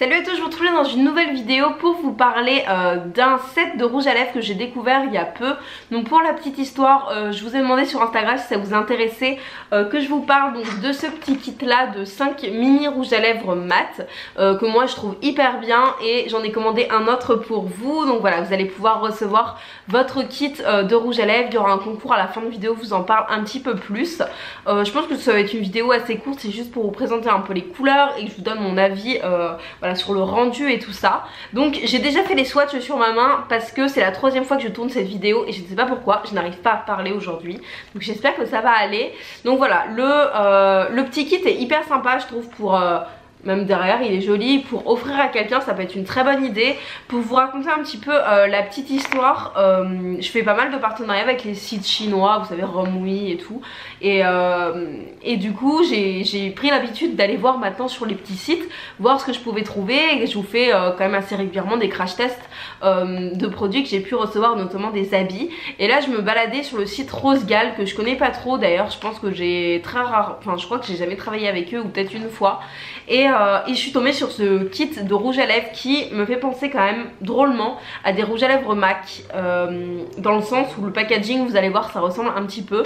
Salut à tous, je vous retrouve dans une nouvelle vidéo pour vous parler d'un set de rouge à lèvres que j'ai découvert il y a peu. Donc pour la petite histoire, je vous ai demandé sur Instagram si ça vous intéressait que je vous parle donc de ce petit kit là de 5 mini rouges à lèvres mat que moi je trouve hyper bien, et j'en ai commandé un autre pour vous. Donc voilà, vous allez pouvoir recevoir votre kit de rouge à lèvres. Il y aura un concours à la fin de vidéo, je vous en parle un petit peu plus. Je pense que ça va être une vidéo assez courte, c'est juste pour vous présenter un peu les couleurs et que je vous donne mon avis voilà, sur le rendu et tout ça. Donc j'ai déjà fait les swatchs sur ma main parce que c'est la troisième fois que je tourne cette vidéo et je ne sais pas pourquoi je n'arrive pas à parler aujourd'hui, donc j'espère que ça va aller. Donc voilà, le petit kit est hyper sympa je trouve pour... même derrière il est joli, pour offrir à quelqu'un ça peut être une très bonne idée. Pour vous raconter un petit peu la petite histoire, je fais pas mal de partenariats avec les sites chinois, vous savez, Romwe et tout, et du coup j'ai pris l'habitude d'aller voir maintenant sur les petits sites, voir ce que je pouvais trouver, et je vous fais quand même assez régulièrement des crash tests de produits que j'ai pu recevoir, notamment des habits. Et là je me baladais sur le site Rosegal que je connais pas trop d'ailleurs, je pense que j'ai très rare, enfin je crois que j'ai jamais travaillé avec eux ou peut-être une fois, et je suis tombée sur ce kit de rouge à lèvres qui me fait penser quand même drôlement à des rouges à lèvres MAC, dans le sens où le packaging, vous allez voir, ça ressemble un petit peu.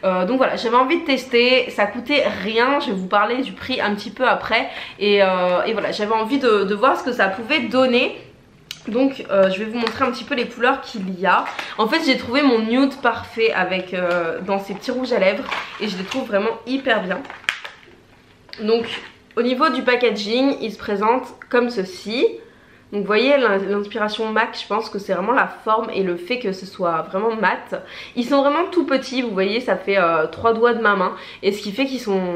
Donc voilà, j'avais envie de tester, ça coûtait rien, je vais vous parler du prix un petit peu après, et voilà, j'avais envie de voir ce que ça pouvait donner. Donc je vais vous montrer un petit peu les couleurs qu'il y a. En fait j'ai trouvé mon nude parfait avec dans ces petits rouges à lèvres, et je les trouve vraiment hyper bien. Donc au niveau du packaging, il se présente comme ceci. Donc vous voyez l'inspiration MAC, je pense que c'est vraiment la forme et le fait que ce soit vraiment mat. Ils sont vraiment tout petits, vous voyez, ça fait 3 doigts de ma main, et ce qui fait qu'ils sont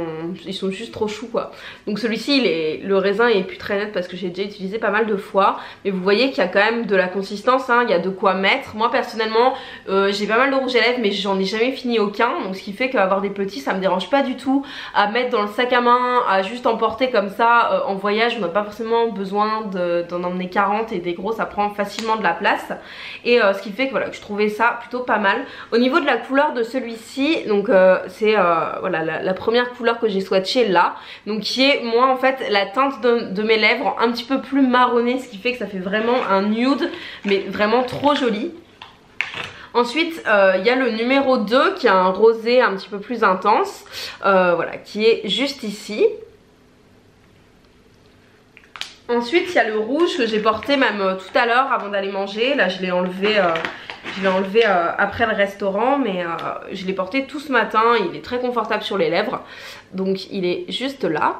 juste trop choux quoi. Donc celui-ci, le raisin est plus très net parce que j'ai déjà utilisé pas mal de fois, mais vous voyez qu'il y a quand même de la consistance, hein, il y a de quoi mettre. Moi personnellement j'ai pas mal de rouge à lèvres mais j'en ai jamais fini aucun, donc ce qui fait qu'avoir des petits ça me dérange pas du tout à mettre dans le sac à main, à juste emporter comme ça en voyage. On n'a pas forcément besoin d'en emmener 40, et des gros ça prend facilement de la place, et ce qui fait que voilà, je trouvais ça plutôt pas mal. Au niveau de la couleur de celui-ci, donc c'est voilà la première couleur que j'ai swatchée là, donc qui est moi en fait la teinte de mes lèvres un petit peu plus marronné, ce qui fait que ça fait vraiment un nude mais vraiment trop joli. Ensuite il y a le numéro 2 qui a un rosé un petit peu plus intense, voilà, qui est juste ici. Ensuite il y a le rouge que j'ai porté même tout à l'heure avant d'aller manger. Là je l'ai enlevé, après le restaurant, mais je l'ai porté tout ce matin. Il est très confortable sur les lèvres, donc il est juste là.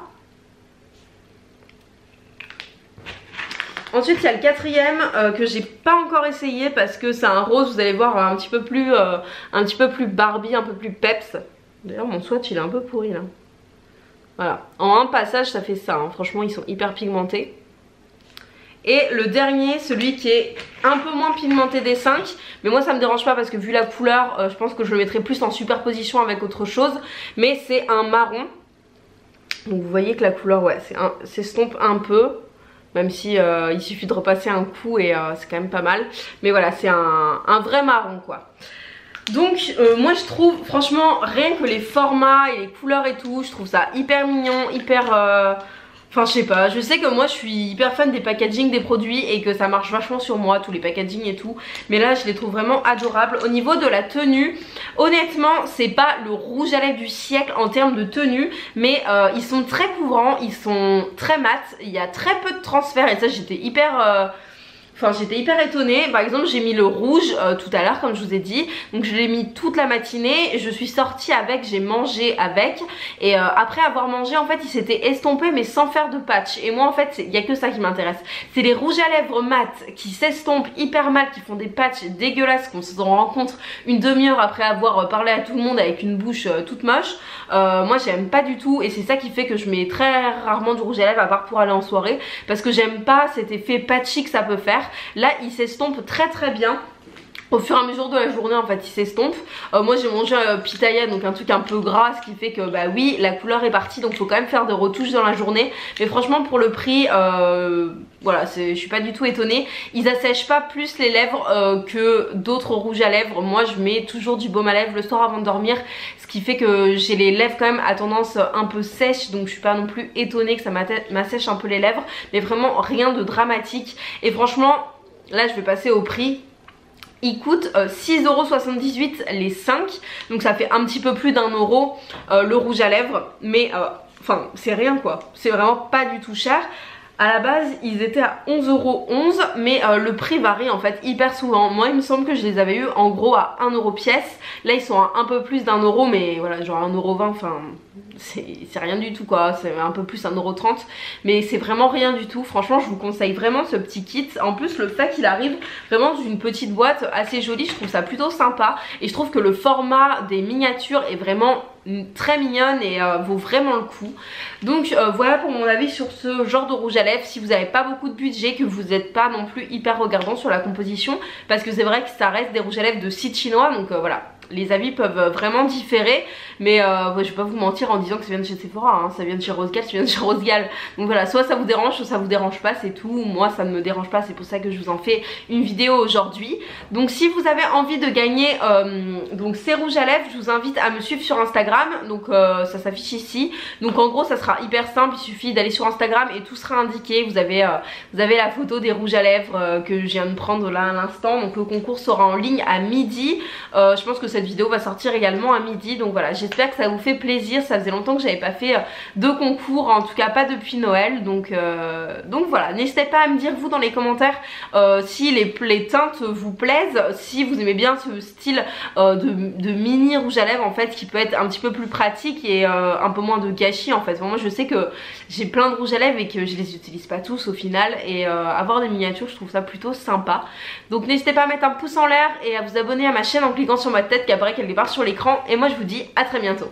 Ensuite il y a le quatrième que j'ai pas encore essayé parce que c'est un rose, vous allez voir, un petit peu plus Barbie, un peu plus peps. D'ailleurs mon swatch il est un peu pourri là. Voilà, en un passage ça fait ça, hein. Franchement ils sont hyper pigmentés. Et le dernier, celui qui est un peu moins pigmenté des 5, mais moi ça me dérange pas parce que vu la couleur, je pense que je le mettrai plus en superposition avec autre chose. Mais c'est un marron. Donc vous voyez que la couleur, ouais, s'estompe un peu. Même si il suffit de repasser un coup et c'est quand même pas mal. Mais voilà, c'est un vrai marron quoi. Donc moi je trouve franchement, rien que les formats et les couleurs et tout, je trouve ça hyper mignon, hyper... Enfin je sais pas, je sais que moi je suis hyper fan des packaging des produits et que ça marche vachement sur moi, tous les packaging et tout. Mais là je les trouve vraiment adorables. Au niveau de la tenue, honnêtement c'est pas le rouge à lèvres du siècle en termes de tenue, mais ils sont très couvrants, ils sont très mat, il y a très peu de transfert, et ça j'étais hyper... Enfin j'étais hyper étonnée. Par exemple j'ai mis le rouge tout à l'heure comme je vous ai dit, donc je l'ai mis toute la matinée, je suis sortie avec, j'ai mangé avec, et après avoir mangé en fait il s'était estompé mais sans faire de patch. Et moi en fait il n'y a que ça qui m'intéresse, c'est les rouges à lèvres mat qui s'estompent hyper mal, qui font des patchs dégueulasses qu'on se rencontre une demi-heure après avoir parlé à tout le monde avec une bouche toute moche. Moi j'aime pas du tout, et c'est ça qui fait que je mets très rarement du rouge à lèvres à part pour aller en soirée, parce que j'aime pas cet effet patchy que ça peut faire. Là il s'estompe très bien. Au fur et à mesure de la journée en fait il s'estompe. Moi j'ai mangé pitaya, donc un truc un peu gras, ce qui fait que bah oui la couleur est partie, donc faut quand même faire des retouches dans la journée. Mais franchement pour le prix voilà, je suis pas du tout étonnée. Ils assèchent pas plus les lèvres que d'autres rouges à lèvres. Moi je mets toujours du baume à lèvres le soir avant de dormir, ce qui fait que j'ai les lèvres quand même à tendance un peu sèche, donc je suis pas non plus étonnée que ça m'assèche un peu les lèvres, mais vraiment rien de dramatique. Et franchement là je vais passer au prix. Il coûte 6,78 € les 5, donc ça fait un petit peu plus d'1 € le rouge à lèvres, mais enfin c'est rien quoi, c'est vraiment pas du tout cher. À la base ils étaient à 11,11 €, mais le prix varie en fait hyper souvent. Moi il me semble que je les avais eu en gros à 1 € pièce. Là ils sont à un peu plus d'1 €, mais voilà, genre 1,20 €, enfin c'est rien du tout quoi, c'est un peu plus 1,30 €, mais c'est vraiment rien du tout. Franchement je vous conseille vraiment ce petit kit. En plus le fait qu'il arrive vraiment dans une petite boîte assez jolie, je trouve ça plutôt sympa, et je trouve que le format des miniatures est vraiment très mignonne et vaut vraiment le coup. Donc voilà pour mon avis sur ce genre de rouge à lèvres. Si vous n'avez pas beaucoup de budget, que vous n'êtes pas non plus hyper regardant sur la composition, parce que c'est vrai que ça reste des rouges à lèvres de site chinois, donc voilà, les avis peuvent vraiment différer, mais ouais, je vais pas vous mentir en disant que ça vient de chez Sephora, hein. Ça vient de chez Rosegal, ça vient de chez Rosegal. Donc voilà, soit ça vous dérange, soit ça vous dérange pas, c'est tout. Moi ça ne me dérange pas, c'est pour ça que je vous en fais une vidéo aujourd'hui. Donc si vous avez envie de gagner donc ces rouges à lèvres, je vous invite à me suivre sur Instagram, donc ça s'affiche ici. Donc en gros ça sera hyper simple, il suffit d'aller sur Instagram et tout sera indiqué. Vous avez la photo des rouges à lèvres que je viens de prendre là à l'instant. Donc le concours sera en ligne à midi. Je pense que cette vidéo va sortir également à midi, donc voilà, j'espère que ça vous fait plaisir. Ça faisait longtemps que j'avais pas fait de concours, en tout cas pas depuis Noël, donc voilà, n'hésitez pas à me dire vous dans les commentaires si les teintes vous plaisent, si vous aimez bien ce style de mini rouge à lèvres en fait, qui peut être un petit peu plus pratique et un peu moins de gâchis en fait. Moi je sais que j'ai plein de rouges à lèvres et que je les utilise pas tous au final, et avoir des miniatures je trouve ça plutôt sympa. Donc n'hésitez pas à mettre un pouce en l'air et à vous abonner à ma chaîne en cliquant sur ma tête qui apparaît quelque part sur l'écran, et moi je vous dis à très bientôt.